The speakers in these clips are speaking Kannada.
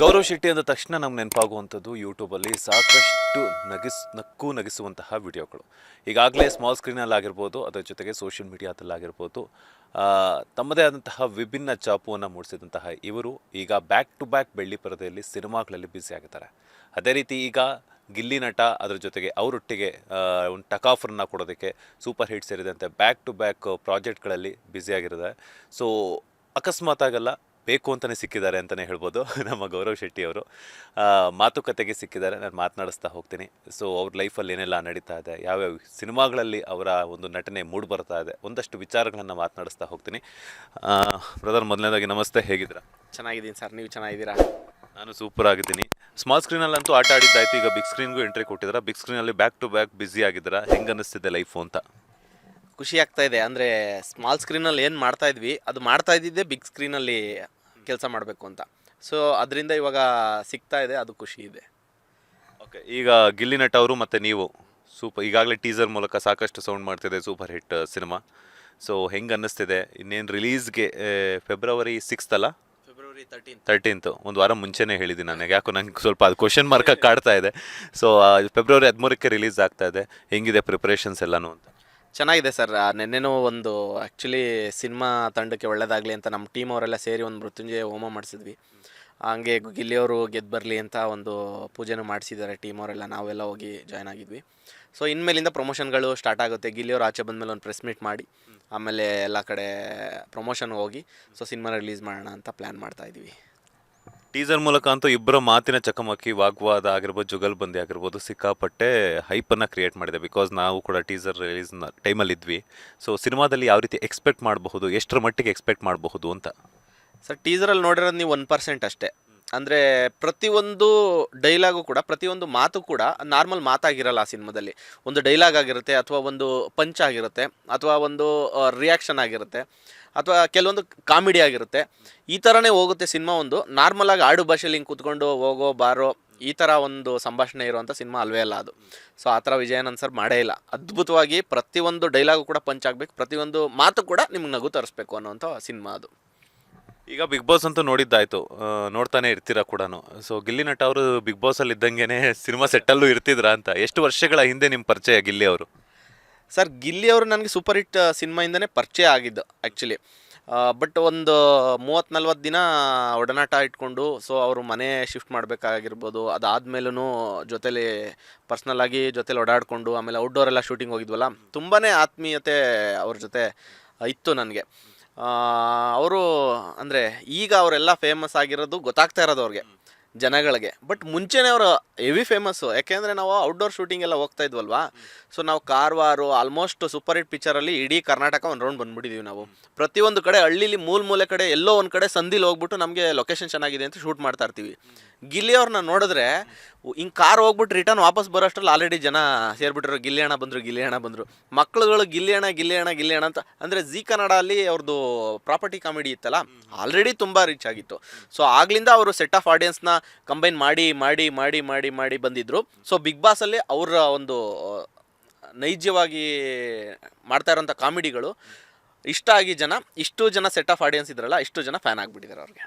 ಗೌರವ್ ಶೆಟ್ಟಿ ಅಂದ ತಕ್ಷಣ ನಮ್ಗೆ ನೆನಪಾಗುವಂಥದ್ದು ಯೂಟ್ಯೂಬಲ್ಲಿ ಸಾಕಷ್ಟು ನಗಿಸುವಂತಹ ವಿಡಿಯೋಗಳು. ಈಗಾಗಲೇ ಸ್ಮಾಲ್ ಸ್ಕ್ರೀನಲ್ಲಿ ಆಗಿರ್ಬೋದು, ಅದರ ಜೊತೆಗೆ ಸೋಷಿಯಲ್ ಮೀಡಿಯಾದಲ್ಲಾಗಿರ್ಬೋದು, ತಮ್ಮದೇ ಆದಂತಹ ವಿಭಿನ್ನ ಚಾಪುವನ್ನು ಮೂಡಿಸಿದಂತಹ ಇವರು ಈಗ ಬ್ಯಾಕ್ ಟು ಬ್ಯಾಕ್ ಬೆಳ್ಳಿ ಪರದೆಯಲ್ಲಿ ಸಿನಿಮಾಗಳಲ್ಲಿ ಬ್ಯುಸಿ ಆಗಿದ್ದಾರೆ. ಅದೇ ರೀತಿ ಈಗ ಗಿಲ್ಲಿ ನಟ ಅದರ ಜೊತೆಗೆ ಅವರೊಟ್ಟಿಗೆ ಒಂದು ಟಕ್ ಆಫರನ್ನು ಕೊಡೋದಕ್ಕೆ ಸೂಪರ್ ಹಿಟ್ ಸೇರಿದಂತೆ ಬ್ಯಾಕ್ ಟು ಬ್ಯಾಕ್ ಪ್ರಾಜೆಕ್ಟ್ಗಳಲ್ಲಿ ಬ್ಯುಸಿಯಾಗಿರುತ್ತೆ. ಸೊ ಅಕಸ್ಮಾತಾಗಲ್ಲ ಬೇಕು ಅಂತಲೇ ಸಿಕ್ಕಿದ್ದಾರೆ ಅಂತಲೇ ಹೇಳ್ಬೋದು ನಮ್ಮ ಗೌರವ್ ಶೆಟ್ಟಿ ಅವರು. ಮಾತುಕತೆಗೆ ಸಿಕ್ಕಿದ್ದಾರೆ, ನಾನು ಮಾತನಾಡಿಸ್ತಾ ಹೋಗ್ತೀನಿ. ಸೊ ಅವ್ರ ಲೈಫಲ್ಲಿ ಏನೆಲ್ಲ ನಡೀತಾ ಇದೆ, ಯಾವ್ಯಾವ ಸಿನಿಮಾಗಳಲ್ಲಿ ಅವರ ಒಂದು ನಟನೆ ಮೂಡಿ ಬರ್ತಾ ಇದೆ, ಒಂದಷ್ಟು ವಿಚಾರಗಳನ್ನು ಮಾತನಾಡಿಸ್ತಾ ಹೋಗ್ತೀನಿ. ಬ್ರದರ್, ಮೊದಲನೇದಾಗಿ ನಮಸ್ತೆ, ಹೇಗಿದ್ದೀರಾ? ಚೆನ್ನಾಗಿದ್ದೀನಿ ಸರ್, ನೀವು ಚೆನ್ನಾಗಿದ್ದೀರಾ? ನಾನು ಸೂಪರ್ ಆಗಿದ್ದೀನಿ. ಸ್ಮಾಲ್ ಸ್ಕ್ರೀನಲ್ಲಂತೂ ಆಟ ಆಡಿದ್ದಾಯಿತು, ಈಗ ಬಿಗ್ ಸ್ಕ್ರೀನ್ಗೂ ಎಂಟ್ರಿ ಕೊಟ್ಟಿದ್ದೀರಾ. ಬಿಗ್ ಸ್ಕ್ರೀನಲ್ಲಿ ಬ್ಯಾಕ್ ಟು ಬ್ಯಾಕ್ ಬ್ಯುಸಿ ಆಗಿದ್ದೀರಾ, ಹೆಂಗೆ ಅನ್ನಿಸ್ತಿದೆ ಲೈಫು ಅಂತ? ಖುಷಿ ಆಗ್ತಾ ಇದೆ. ಅಂದರೆ ಸ್ಮಾಲ್ ಸ್ಕ್ರೀನಲ್ಲಿ ಏನು ಮಾಡ್ತಾ ಇದ್ವಿ ಅದು ಮಾಡ್ತಾ ಇದ್ದಿದ್ದೆ ಬಿಗ್ ಸ್ಕ್ರೀನಲ್ಲಿ ಕೆಲಸ ಮಾಡಬೇಕು ಅಂತ. ಸೊ ಅದರಿಂದ ಇವಾಗ ಸಿಗ್ತಾ ಇದೆ, ಅದು ಖುಷಿ ಇದೆ. ಓಕೆ, ಈಗ ಗಿಲ್ಲಿ ನಟ ಅವರು ಮತ್ತು ನೀವು ಈಗಾಗಲೇ ಟೀಸರ್ ಮೂಲಕ ಸಾಕಷ್ಟು ಸೌಂಡ್ ಮಾಡ್ತಿದೆ ಸೂಪರ್ ಹಿಟ್ ಸಿನಿಮಾ. ಸೊ ಹೆಂಗೆ ಅನ್ನಿಸ್ತಿದೆ? ಇನ್ನೇನು ರಿಲೀಸ್ಗೆ ಫೆಬ್ರವರಿ 6th ಅಲ್ಲ, ಫೆಬ್ರವರಿ 13th, ಒಂದು ವಾರ ಮುಂಚೆನೇ ಹೇಳಿದ್ದೀನಿ ನನಗೆ. ಯಾಕೋ ನಂಗೆ ಸ್ವಲ್ಪ ಅದು ಕ್ವಶನ್ ಮಾರ್ಕಾಗಿ ಕಾಡ್ತಾ ಇದೆ. ಸೊ ಫೆಬ್ರವರಿ 13ಕ್ಕೆ ರಿಲೀಸ್ ಆಗ್ತಾ ಇದೆ. ಹೆಂಗಿದೆ ಪ್ರಿಪ್ರೇಷನ್ಸ್ ಎಲ್ಲನೂ ಅಂತ? ಚೆನ್ನಾಗಿದೆ ಸರ್. ನೆನ್ನೆನೂ ಒಂದು ಆ್ಯಕ್ಚುಲಿ ಸಿನಿಮಾ ತಂಡಕ್ಕೆ ಒಳ್ಳೆಯದಾಗಲಿ ಅಂತ ನಮ್ಮ ಟೀಮ್ ಅವರೆಲ್ಲ ಸೇರಿ ಒಂದು ಮೃತ್ಯುಂಜಯ ಹೋಮ ಮಾಡಿಸಿದ್ವಿ. ಹಂಗೆ ಗಿಲ್ಲಿಯವರು ಗೆದ್ದು ಬರಲಿ ಅಂತ ಒಂದು ಪೂಜೆನೂ ಮಾಡಿಸಿದ್ದಾರೆ ಟೀಮ್ ಅವರೆಲ್ಲ, ನಾವೆಲ್ಲ ಹೋಗಿ ಜಾಯ್ನ್ ಆಗಿದ್ವಿ. ಸೊ ಇನ್ಮೇಲಿಂದ ಪ್ರಮೋಷನ್ಗಳು ಸ್ಟಾರ್ಟ್ ಆಗುತ್ತೆ. ಗಿಲ್ಲಿಯವರು ಆಚೆ ಬಂದಮೇಲೆ ಒಂದು ಪ್ರೆಸ್ ಮೀಟ್ ಮಾಡಿ ಆಮೇಲೆ ಎಲ್ಲ ಕಡೆ ಪ್ರಮೋಷನ್ಗೆ ಹೋಗಿ ಸೊ ಸಿನಿಮಾ ರಿಲೀಸ್ ಮಾಡೋಣ ಅಂತ ಪ್ಲ್ಯಾನ್ ಮಾಡ್ತಾಯಿದ್ವಿ. ಟೀಸರ್ ಮೂಲಕ ಅಂತೂ ಇಬ್ಬರ ಮಾತಿನ ಚಕಮಕಿ, ವಾಗ್ವಾದ ಆಗಿರ್ಬೋದು, ಜುಗಲ್ಬಂದಿ ಆಗಿರ್ಬೋದು, ಸಿಕ್ಕಾಪಟ್ಟೆ ಹೈಪನ್ನು ಕ್ರಿಯೇಟ್ ಮಾಡಿದೆ. ಬಿಕಾಸ್ ನಾವು ಕೂಡ ಟೀಸರ್ ರಿಲೀಸ್ ಟೈಮಲ್ಲಿ ಇದ್ವಿ. ಸೊ ಸಿನಿಮಾದಲ್ಲಿ ಯಾವ ರೀತಿ ಎಕ್ಸ್ಪೆಕ್ಟ್ ಮಾಡಬಹುದು, ಎಷ್ಟರ ಮಟ್ಟಿಗೆ ಎಕ್ಸ್ಪೆಕ್ಟ್ ಮಾಡಬಹುದು ಅಂತ? ಸರ್ ಟೀಸರಲ್ಲಿ ನೋಡಿರೋದು ನೀವು 1% ಅಷ್ಟೇ. ಅಂದರೆ ಪ್ರತಿಯೊಂದು ಡೈಲಾಗು ಕೂಡ, ಪ್ರತಿಯೊಂದು ಮಾತು ಕೂಡ ನಾರ್ಮಲ್ ಮಾತಾಗಿರಲ್ಲ ಆ ಸಿನಿಮಾದಲ್ಲಿ. ಒಂದು ಡೈಲಾಗ್ ಆಗಿರುತ್ತೆ, ಅಥವಾ ಒಂದು ಪಂಚ್ ಆಗಿರುತ್ತೆ, ಅಥವಾ ಒಂದು ರಿಯಾಕ್ಷನ್ ಆಗಿರುತ್ತೆ, ಅಥವಾ ಕೆಲವೊಂದು ಕಾಮಿಡಿ ಆಗಿರುತ್ತೆ. ಈ ಥರನೇ ಹೋಗುತ್ತೆ ಸಿನಿಮಾ. ಒಂದು ನಾರ್ಮಲಾಗಿ ಆಡು ಭಾಷೆಯಲ್ಲಿ ಹಿಂಗೆ ಕೂತ್ಕೊಂಡು ಹೋಗೋ ಬಾರೋ ಈ ಥರ ಒಂದು ಸಂಭಾಷಣೆ ಇರುವಂಥ ಸಿನಿಮಾ ಅಲ್ವೇ ಅಲ್ಲ ಅದು. ಸೊ ಆ ಥರ ವಿಜಯನಂದ್ ಸರ್ ಮಾಡೇ ಇಲ್ಲ. ಅದ್ಭುತವಾಗಿ ಪ್ರತಿಯೊಂದು ಡೈಲಾಗು ಕೂಡ ಪಂಚ್ ಆಗಬೇಕು, ಪ್ರತಿಯೊಂದು ಮಾತು ಕೂಡ ನಿಮ್ಗೆ ನಗು ತರಿಸ್ಬೇಕು ಅನ್ನೋಂಥ ಸಿನಿಮಾ ಅದು. ಈಗ ಬಿಗ್ ಬಾಸ್ ಅಂತೂ ನೋಡಿದ್ದಾಯ್ತು, ನೋಡ್ತಾನೆ ಇರ್ತೀರಾ ಕೂಡ. ಸೊ ಗಿಲ್ಲಿ ನಟ ಅವರು ಬಿಗ್ ಬಾಸಲ್ಲಿ ಇದ್ದಂಗೆ ಸಿನಿಮಾ ಸೆಟ್ಟಲ್ಲೂ ಇರ್ತಿದ್ರಾ ಅಂತ? ಎಷ್ಟು ವರ್ಷಗಳ ಹಿಂದೆ ನಿಮ್ಮ ಪರಿಚಯ ಗಿಲ್ಲಿ ಅವರು? ಸರ್ ಗಿಲ್ಲಿ ಅವರು ನನಗೆ ಸೂಪರ್ ಹಿಟ್ ಸಿನಿಮಾಯಿಂದನೇ ಪರಿಚಯ ಆಗಿದ್ದು ಆ್ಯಕ್ಚುಲಿ. ಬಟ್ ಒಂದು 30-40 ದಿನ ಒಡನಾಟ ಇಟ್ಕೊಂಡು, ಸೊ ಅವರು ಮನೆ ಶಿಫ್ಟ್ ಮಾಡಬೇಕಾಗಿರ್ಬೋದು, ಅದಾದಮೇಲೂ ಜೊತೇಲಿ ಪರ್ಸ್ನಲ್ಲಾಗಿ ಜೊತೇಲಿ ಓಡಾಡಿಕೊಂಡು ಆಮೇಲೆ ಔಟ್ಡೋರೆಲ್ಲ ಶೂಟಿಂಗ್ ಹೋಗಿದ್ವಲ್ಲ, ತುಂಬಾ ಆತ್ಮೀಯತೆ ಅವ್ರ ಜೊತೆ ಇತ್ತು ನನಗೆ. ಅವರು ಅಂದರೆ ಈಗ ಅವರೆಲ್ಲ ಫೇಮಸ್ ಆಗಿರೋದು ಗೊತ್ತಾಗ್ತಾ ಇರೋದು ಅವ್ರಿಗೆ, ಜನಗಳಿಗೆ. ಬಟ್ ಮುಂಚೆನೇ ಅವರು ಹೆವಿ ಫೇಮಸ್ಸು. ಯಾಕೆಂದರೆ ನಾವು ಔಟ್ಡೋರ್ ಶೂಟಿಂಗ್ ಎಲ್ಲ ಹೋಗ್ತಾ ಇದ್ವಲ್ವಾ. ಸೊ ನಾವು ಕಾರವಾರ ಆಲ್ಮೋಸ್ಟ್ ಸೂಪರ್ ಹಿಟ್ ಪಿಕ್ಚರಲ್ಲಿ ಇಡೀ ಕರ್ನಾಟಕ ಒಂದು ರೌಂಡ್ ಬಂದುಬಿಟ್ಟಿದ್ದೀವಿ ನಾವು. ಪ್ರತಿಯೊಂದು ಕಡೆ ಹಳ್ಳಿಲಿ ಮೂಲೆ ಕಡೆ ಎಲ್ಲೋ ಒಂದು ಕಡೆ ಸಂದಿಲಿ ಹೋಗ್ಬಿಟ್ಟು ನಮಗೆ ಲೊಕೇಶನ್ ಚೆನ್ನಾಗಿದೆ ಅಂತ ಶೂಟ್ ಮಾಡ್ತಾ ಇರ್ತೀವಿ. ಗಿಲ್ಲಿ ಅವ್ರನ್ನ ನೋಡಿದ್ರೆ ಹಿಂಗೆ ಕಾರ್ ಹೋಗ್ಬಿಟ್ಟು ರಿಟರ್ನ್ ವಾಪಸ್ ಬರೋಷ್ಟರಲ್ಲಿ ಆಲ್ರೆಡಿ ಜನ ಸೇರಿಬಿಟ್ರು, ಗಿಲ್ಲಿ ಅಣ್ಣ ಬಂದರು. ಮಕ್ಕಳುಗಳು ಗಿಲ್ಲಿ ಅಣ್ಣ ಅಂತ. ಅಂದರೆ ಜಿ ಕನ್ನಡ ಅಲ್ಲಿ ಅವ್ರದ್ದು ಪ್ರಾಪರ್ಟಿ ಕಾಮಿಡಿ ಇತ್ತಲ್ಲ, ಆಲ್ರೆಡಿ ತುಂಬ ರೀಚ್ ಆಗಿತ್ತು. ಸೊ ಆಗ್ಲಿಂದ ಅವರು ಸೆಟ್ ಆಫ್ ಆಡಿಯನ್ಸ್ನ ಕಂಬೈನ್ ಮಾಡಿ ಬಂದಿದ್ದರು. ಸೊ ಬಿಗ್ ಬಾಸಲ್ಲಿ ಅವರ ಒಂದು ನೈಜವಾಗಿ ಮಾಡ್ತಾ ಇರೋಂಥ ಕಾಮಿಡಿಗಳು ಇಷ್ಟ ಆಗಿ ಇಷ್ಟು ಜನ ಸೆಟ್ ಆಫ್ ಆಡಿಯನ್ಸ್ ಇದ್ರಲ್ಲ, ಇಷ್ಟು ಜನ ಫ್ಯಾನ್ ಆಗಿಬಿಟ್ಟಿದ್ದಾರೆ ಅವ್ರಿಗೆ.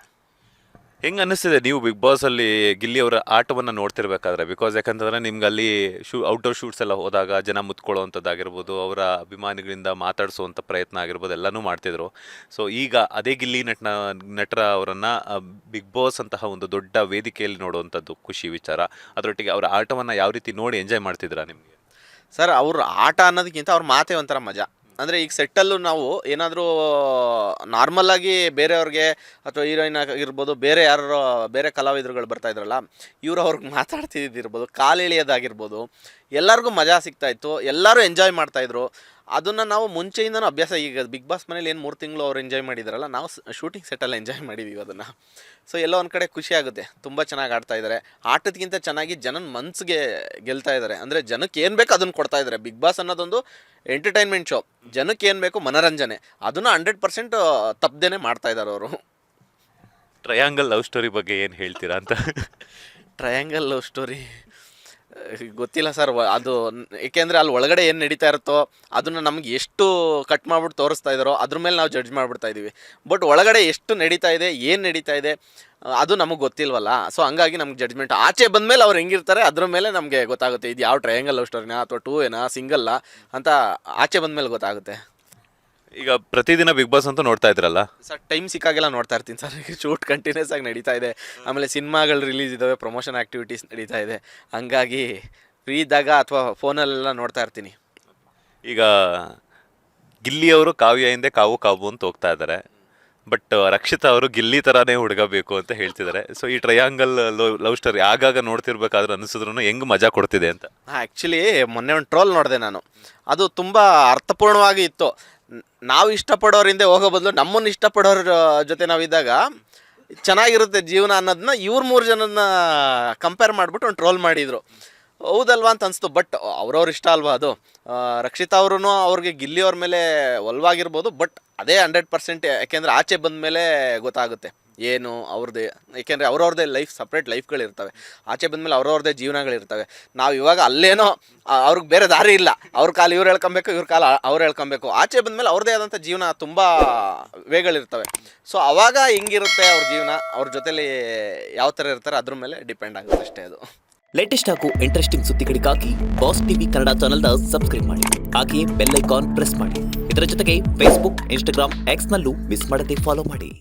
ಹೆಂಗೆ ಅನ್ನಿಸ್ತಿದೆ ನೀವು ಬಿಗ್ ಬಾಸಲ್ಲಿ ಗಿಲ್ಲಿ ಅವರ ಆಟವನ್ನು ನೋಡ್ತಿರ್ಬೇಕಾದ್ರೆ? ಬಿಕಾಸ್ ಯಾಕಂತಂದರೆ ನಿಮ್ಗೆ ಅಲ್ಲಿ ಔಟ್ಡೋರ್ ಶೂಟ್ಸ್ ಎಲ್ಲ ಹೋದಾಗ ಜನ ಮುತ್ಕೊಳ್ಳೋವಂಥದ್ದಾಗಿರ್ಬೋದು, ಅವರ ಅಭಿಮಾನಿಗಳಿಂದ ಮಾತಾಡಿಸುವಂಥ ಪ್ರಯತ್ನ ಆಗಿರ್ಬೋದು, ಎಲ್ಲನೂ ಮಾಡ್ತಿದ್ರು. ಸೊ ಈಗ ಅದೇ ಗಿಲ್ಲಿ ನಟರ ಅವರನ್ನು ಬಿಗ್ ಬಾಸ್ ಅಂತಹ ಒಂದು ದೊಡ್ಡ ವೇದಿಕೆಯಲ್ಲಿ ನೋಡುವಂಥದ್ದು ಖುಷಿ ವಿಚಾರ. ಅದರೊಟ್ಟಿಗೆ ಅವರ ಆಟವನ್ನು ಯಾವ ರೀತಿ ನೋಡಿ ಎಂಜಾಯ್ ಮಾಡ್ತಿದ್ದೀರಾ ನಿಮಗೆ? ಸರ್ ಅವ್ರ ಆಟ ಅನ್ನೋದಕ್ಕಿಂತ ಅವ್ರ ಮಾತೇ ಒಂಥರ ಮಜಾ. ಅಂದರೆ ಈಗ ಸೆಟ್ಟಲ್ಲೂ ನಾವು ಏನಾದರೂ ನಾರ್ಮಲ್ಲಾಗಿ ಬೇರೆಯವ್ರಿಗೆ ಅಥವಾ ಹೀರೋಯಿನ್ ಆಗಿರ್ಬೋದು, ಬೇರೆ ಕಲಾವಿದರುಗಳು ಬರ್ತಾಯಿದ್ರಲ್ಲ, ಇವರು ಅವ್ರಿಗೆ ಮಾತಾಡ್ತಿದ್ದಿರ್ಬೋದು, ಕಾಲು ಎಳೆಯೋದಾಗಿರ್ಬೋದು, ಎಲ್ಲರಿಗೂ ಮಜಾ ಸಿಗ್ತಾಯಿತ್ತು, ಎಲ್ಲರೂ ಎಂಜಾಯ್ ಮಾಡ್ತಾಯಿದ್ರು. ಅದನ್ನು ನಾವು ಮುಂಚೆಯಿಂದನೂ ಅಭ್ಯಾಸ. ಈಗ ಬಿಗ್ ಬಾಸ್ ಮನೇಲಿ ಏನು 3 ತಿಂಗಳು ಅವ್ರು ಎಂಜಾಯ್ ಮಾಡಿದಾರಲ್ಲ, ನಾವು ಶೂಟಿಂಗ್ ಸೆಟ್ಟಲ್ಲಿ ಎಂಜಾಯ್ ಮಾಡಿದ್ದೀವಿ ಅದನ್ನು. ಸೊ ಎಲ್ಲೋ ಒಂದು ಕಡೆ ಖುಷಿ ಆಗುತ್ತೆ, ತುಂಬ ಚೆನ್ನಾಗಿ ಆಡ್ತಾ ಇದ್ದಾರೆ. ಆಟದಕ್ಕಿಂತ ಚೆನ್ನಾಗಿ ಜನನ ಮನಸ್ಸಿಗೆ ಗೆಲ್ತಾ ಇದ್ದಾರೆ. ಅಂದರೆ ಜನಕ್ಕೆ ಏನು ಬೇಕು ಅದನ್ನು ಕೊಡ್ತಾ ಇದ್ದಾರೆ. ಬಿಗ್ ಬಾಸ್ ಅನ್ನೋದೊಂದು ಎಂಟರ್ಟೈನ್ಮೆಂಟ್ ಶೋ, ಜನಕ್ಕೆ ಏನು ಬೇಕು ಮನೋರಂಜನೆ, ಅದನ್ನು 100% ತಪ್ಪದೇನೆ ಮಾಡ್ತಾ ಇದ್ದಾರೆ ಅವರು. ಟ್ರಯಾಂಗಲ್ ಲವ್ ಸ್ಟೋರಿ ಬಗ್ಗೆ ಏನು ಹೇಳ್ತೀರಾ ಅಂತ? ಟ್ರಯಾಂಗಲ್ ಲವ್ ಸ್ಟೋರಿ ಗೊತ್ತಿಲ್ಲ ಸರ್ ಅದು ಏಕೆಂದರೆ ಅಲ್ಲಿ ಒಳಗಡೆ ಏನು ನಡೀತಾ ಇರುತ್ತೋ ಅದನ್ನು ನಮ್ಗೆ ಎಷ್ಟು ಕಟ್ ಮಾಡ್ಬಿಟ್ಟು ತೋರಿಸ್ತಾ ಇದ್ದಾರೋ ಅದ್ರ ಮೇಲೆ ನಾವು ಜಡ್ಜ್ ಮಾಡಿಬಿಡ್ತಾ ಇದ್ದೀವಿ. ಬಟ್ ಒಳಗಡೆ ಎಷ್ಟು ನಡೀತಾ ಇದೆ, ಏನು ನಡೀತಾ ಇದೆ ಅದು ನಮಗೆ ಗೊತ್ತಿಲ್ವಲ್ಲ. ಸೊ ಹಂಗಾಗಿ ನಮ್ಗೆ ಜಡ್ಜ್ಮೆಂಟ್ ಆಚೆ ಬಂದಮೇಲೆ ಅವ್ರು ಹೆಂಗಿರ್ತಾರೆ ಅದ್ರ ಮೇಲೆ ನಮಗೆ ಗೊತ್ತಾಗುತ್ತೆ, ಇದು ಯಾವ ಟ್ರಯಾಂಗಲ್ ಲವ್ ಸ್ಟೋರಿನಾ ಅಥವಾ 2 ಏನಾ ಸಿಂಗಲ್ಲ ಅಂತ ಆಚೆ ಬಂದಮೇಲೆ ಗೊತ್ತಾಗುತ್ತೆ. ಈಗ ಪ್ರತಿದಿನ ಬಿಗ್ ಬಾಸ್ ಅಂತೂ ನೋಡ್ತಾ ಇದ್ರಲ್ಲ ಸರ್? ಟೈಮ್ ಸಿಕ್ಕಾಗೆಲ್ಲ ನೋಡ್ತಾ ಇರ್ತೀನಿ ಸರ್. ಶೂಟ್ ಕಂಟಿನ್ಯೂಸ್ ಆಗಿ ನಡೀತಾ ಇದೆ, ಆಮೇಲೆ ಸಿನಿಮಾಗಳು ರಿಲೀಸ್ ಇದ್ದಾವೆ, ಪ್ರಮೋಷನ್ ಆ್ಯಕ್ಟಿವಿಟೀಸ್ ನಡೀತಾ ಇದೆ, ಹಂಗಾಗಿ ಫ್ರೀ ಇದ್ದಾಗ ಅಥವಾ ಫೋನಲ್ಲೆಲ್ಲ ನೋಡ್ತಾ ಇರ್ತೀನಿ. ಈಗ ಗಿಲ್ಲಿಯವರು ಕಾವ್ಯ ಹಿಂದೆ ಕಾವು ಕಾವು ಅಂತ ಹೋಗ್ತಾ ಇದ್ದಾರೆ, ಬಟ್ ರಕ್ಷಿತಾ ಅವರು ಗಿಲ್ಲಿ ಥರನೇ ಹುಡುಗ ಬೇಕು ಅಂತ ಹೇಳ್ತಿದ್ದಾರೆ. ಸೊ ಈ ಟ್ರಯಾಂಗಲ್ ಲವ್ ಸ್ಟೋರಿ ಆಗಾಗ ನೋಡ್ತಿರ್ಬೇಕಾದ್ರೆ ಅನಿಸಿದ್ರು ಹೆಂಗೆ ಮಜಾ ಕೊಡ್ತಿದೆ ಅಂತ. ಆ್ಯಕ್ಚುಲಿ ಮೊನ್ನೆ ಒಂದು ಟ್ರೋಲ್ ನೋಡಿದೆ ನಾನು, ಅದು ತುಂಬ ಅರ್ಥಪೂರ್ಣವಾಗಿ ಇತ್ತು. ನಾವು ಇಷ್ಟಪಡೋರಿಂದ ಹೋಗೋ ಬದಲು ನಮ್ಮನ್ನು ಇಷ್ಟಪಡೋರ ಜೊತೆ ನಾವಿದ್ದಾಗ ಚೆನ್ನಾಗಿರುತ್ತೆ ಜೀವನ ಅನ್ನೋದನ್ನ ಇವ್ರು 3 ಜನನ ಕಂಪೇರ್ ಮಾಡಿಬಿಟ್ಟು ಒಂದು ಟ್ರೋಲ್ ಮಾಡಿದರು. ಹೌದಲ್ವಾ ಅಂತ ಅನಿಸ್ತು. ಬಟ್ ಅವ್ರವ್ರ ಇಷ್ಟ ಅಲ್ವಾ ಅದು. ರಕ್ಷಿತಾ ಅವ್ರೂ ಅವ್ರಿಗೆ ಗಿಲ್ಲಿಯವ್ರ ಮೇಲೆ ಒಲವಾಗಿರ್ಬೋದು, ಬಟ್ ಅದೇ 100%. ಯಾಕೆಂದರೆ ಆಚೆ ಬಂದ ಮೇಲೆ ಗೊತ್ತಾಗುತ್ತೆ ಏನು ಅವ್ರದ್ದೇ, ಏಕೆಂದರೆ ಅವ್ರವ್ರದ್ದೇ ಲೈಫ್, ಸಪ್ರೇಟ್ ಲೈಫ್ಗಳಿರ್ತವೆ. ಆಚೆ ಬಂದಮೇಲೆ ಅವ್ರವ್ರದ್ದೇ ಜೀವನಗಳಿರ್ತವೆ. ನಾವು ಇವಾಗ ಅಲ್ಲೇನೋ ಅವ್ರಿಗೆ ಬೇರೆ ದಾರಿ ಇಲ್ಲ, ಅವ್ರ ಕಾಲು ಇವ್ರು ಹೇಳ್ಕೊಬೇಕು, ಇವ್ರ ಕಾಲು ಅವ್ರು ಹೇಳ್ಕೊಬೇಕು. ಆಚೆ ಬಂದಮೇಲೆ ಅವ್ರದ್ದೇ ಆದಂಥ ಜೀವನ ತುಂಬ ವೇಗಳಿರ್ತವೆ. ಸೊ ಅವಾಗ ಹಿಂಗಿರುತ್ತೆ ಅವ್ರ ಜೀವನ, ಅವ್ರ ಜೊತೇಲಿ ಯಾವ ಥರ ಇರ್ತಾರೆ ಅದ್ರ ಮೇಲೆ ಡಿಪೆಂಡ್ ಆಗುತ್ತೆ ಅಷ್ಟೇ ಅದು. ಲೇಟೆಸ್ಟ್ ಹಾಗೂ ಇಂಟ್ರೆಸ್ಟಿಂಗ್ ಸುದ್ದಿಗಳಿಗಾಗಿ ಬಾಸ್ ಟಿವಿ ಕನ್ನಡ ಚಾನೆಲ್ನ ಸಬ್ಸ್ಕ್ರೈಬ್ ಮಾಡಿ. ಹಾಗೆಯೇ ಬೆಲ್ ಐಕಾನ್ ಪ್ರೆಸ್ ಮಾಡಿ. ಇದರ ಜೊತೆಗೆ ಫೇಸ್ಬುಕ್, ಇನ್ಸ್ಟಾಗ್ರಾಮ್, ಎಕ್ಸ್ನಲ್ಲೂ ಮಿಸ್ ಮಾಡದೆ ಫಾಲೋ ಮಾಡಿ.